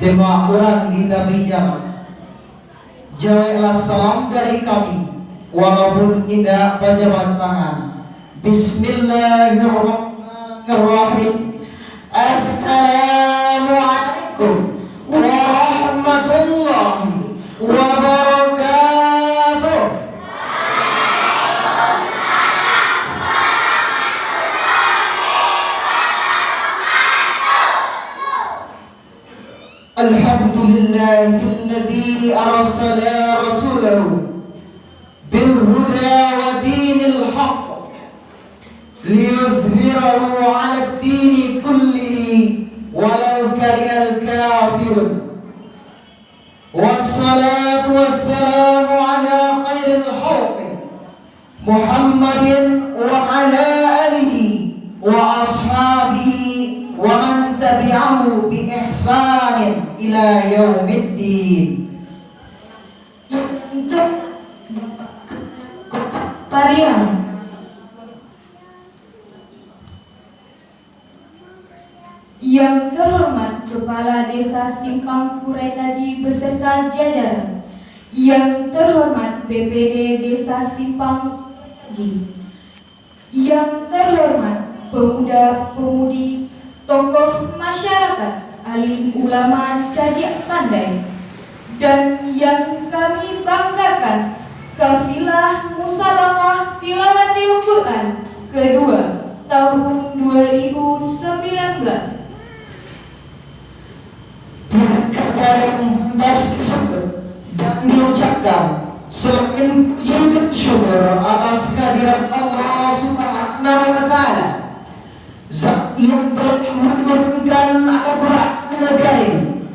Tema orang di tabi jalan. Jawablah salam dari kami, walaupun indah berjabat tangan. Bismillahirrahmanirrahim. Assalamualaikum warahmatullahi wabarakatuh. Alhamdulillahilladzi arsala rasulahu bil huda wa dinil haqq liyuzhirahu 'ala ad-dini kullihi walau karihal kafirun. Wassalatu wassalamu ala khairil khalqi Muhammadin wa ala alihi wa ashabihi wa man tabi'ahu bi ihsanin ila yaumiddin. Untuk Pariam yang terhormat Kepala Desa Simpang Kuretaji beserta jajaran, yang terhormat BPD Desa Simpang Ji, yang terhormat pemuda-pemudi, tokoh masyarakat, alim ulama cerdik pandai, dan yang kami banggakan, kafilah musabaqah tilawatil Quran kedua tahun 2019. Yang pasti disebut dan diucapkan selain puji dan syukur atas kehadirat Allah Subhanahu wa Ta'ala, Zat yang telah menurunkan Al-Quran Al-Karim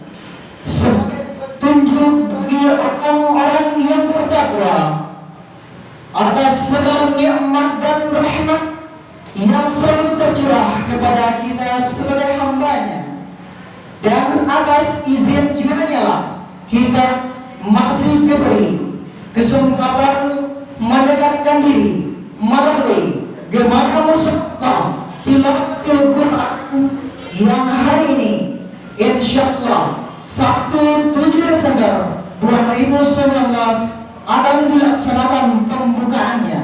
sebagai petunjuk bagi orang-orang yang bertakwa atas segala nikmat dan rahmat yang selalu tercurah kepada kita sebagai hamba-Nya. Dan atas izin Nya lah kita masih diberi kesempatan mendekatkan diri melalui Gemara Musabaqah Tilawatil Quran yang hari ini insyaallah Sabtu 7 Desember 2019 akan dilaksanakan pembukaannya.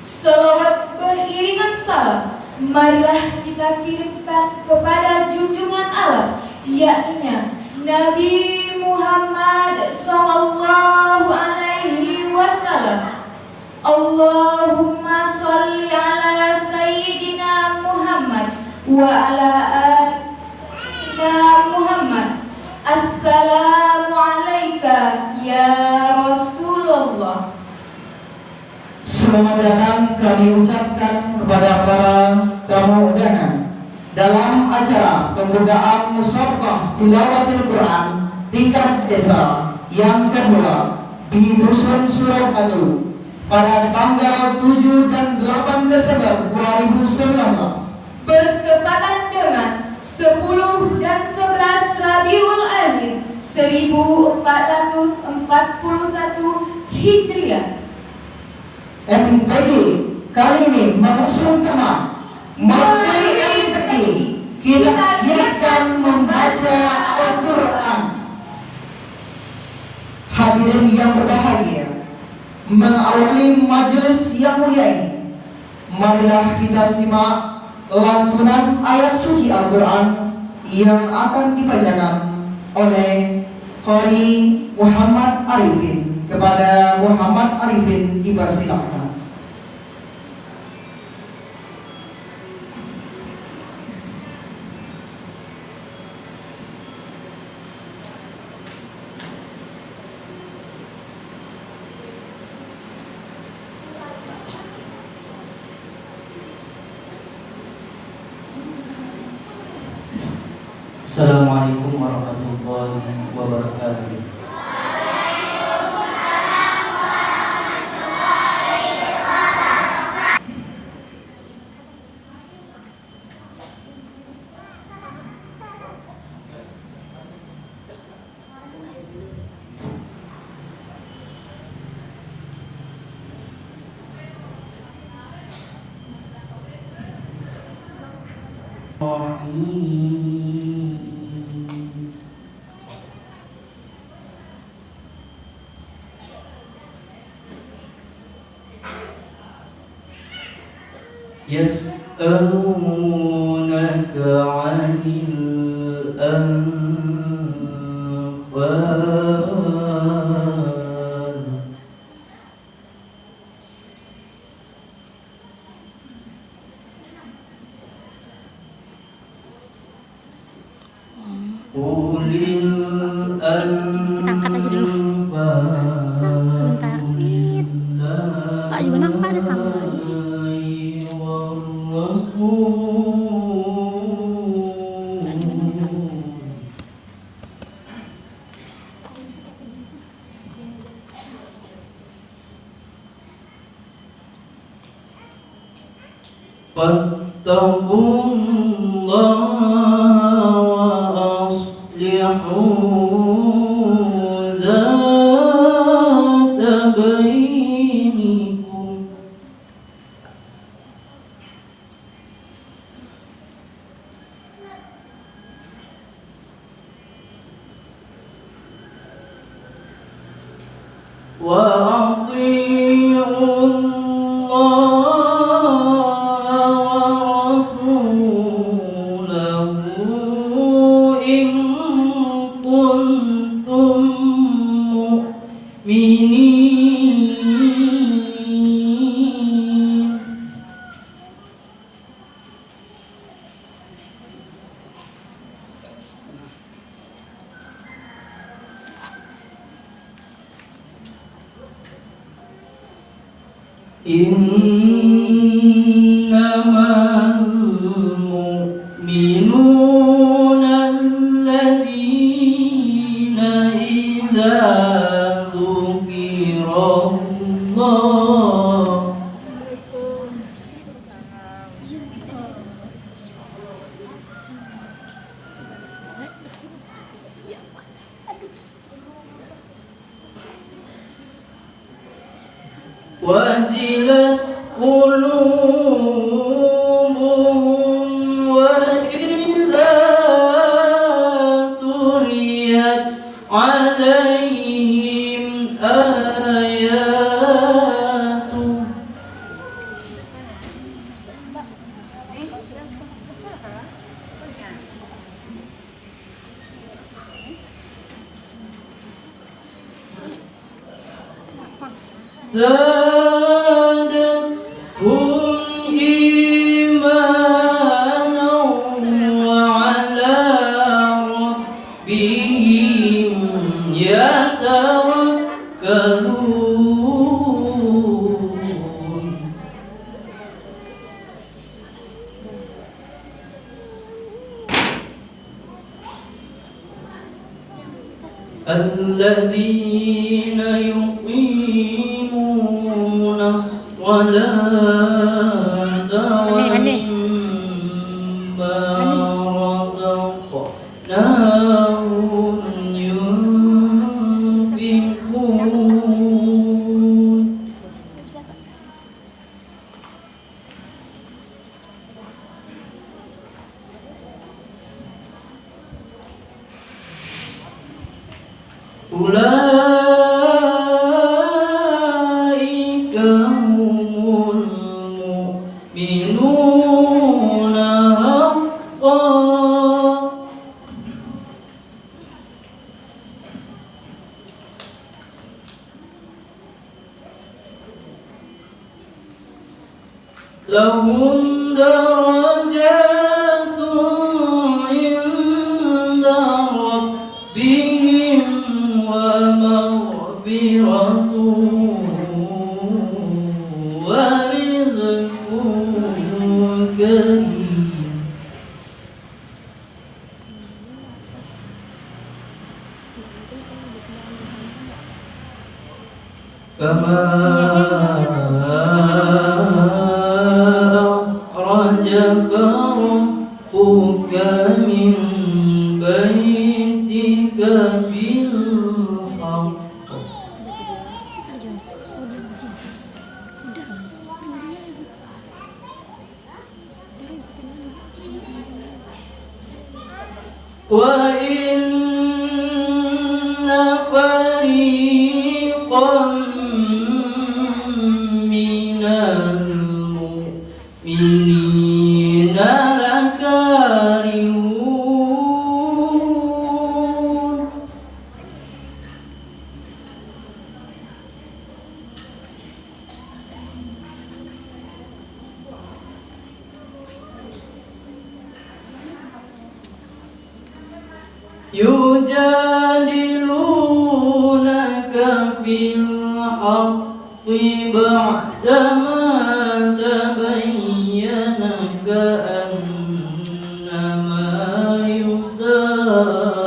Salawat beriringan salam marilah kita kirimkan kepada junjungan alam, yakni Nabi Muhammad sallallahu alaihi wasallam. Allahumma sholli ala sayyidina Muhammad wa ala ali Muhammad. Assalamu alayka ya Rasulullah. Selamat datang kami ucapkan kepada para tamu undangan dalam acara pembukaan Musabaqah Tilawatil Quran tingkat desa yang kedua di Dusun Surabadu pada tanggal 7 dan 8 Desember 2019 bertepatan dengan 10 dan 11 Rabiul Akhir 1441 Hijriah. MTQ kali ini mengusung tema melalui MTQ kita akan membaca Al-Quran. Hadirin yang berbahagia, mengawali majelis yang mulia ini, marilah kita simak lantunan ayat suci Al-Quran yang akan dibacakan oleh Qari Muhammad Arifin. Kepada Muhammad Arifin dipersilakan. Assalamualaikum warahmatullahi wabarakatuh. يسألونك عن الأنفال قل الأنفال Sebentar. Pak juga nampak ada sama lagi. فاتقوا الله وأصلحوا ذات بينكم وأطيعوا الله ورسوله إن كنتم مؤمنين إنما المؤمنون الذين إذا ذكر الله وجلت قلوبهم وإذا تليت عليهم آياته زادتهم إيمانا وعلى ربهم يتوكلون الذين يقيمون الصلاة ومما رزقناهم ينفقون أولئك هم المؤمنون حقا لهم درجات عند ربهم ومغفرة ورزق كريم كما أخرجك ربك من بيتك بالحق وإن فريقا من المؤمنين yujadilunaka fil haqqi ba'dama tabayyana ka'annama yusaqun.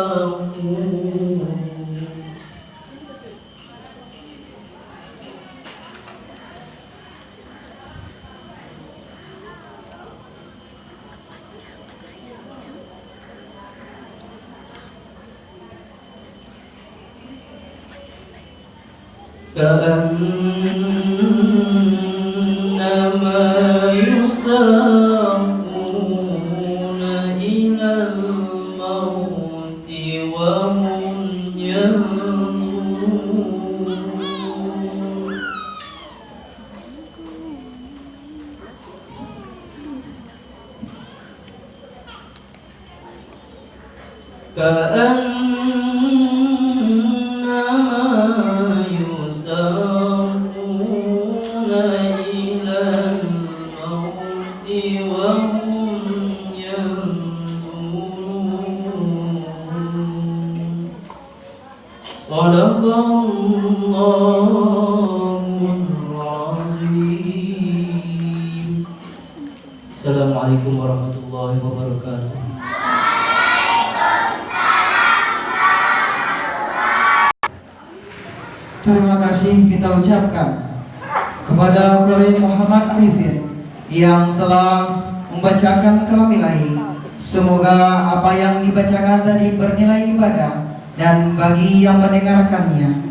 كأنما يساقون إلى الموت وهم ينظرون. Assalamualaikum warahmatullahi wabarakatuh. Terima kasih kita ucapkan kepada Qori Muhammad Arifin yang telah membacakan kalam ilahi. Semoga apa yang dibacakan tadi bernilai ibadah, dan bagi yang mendengarkannya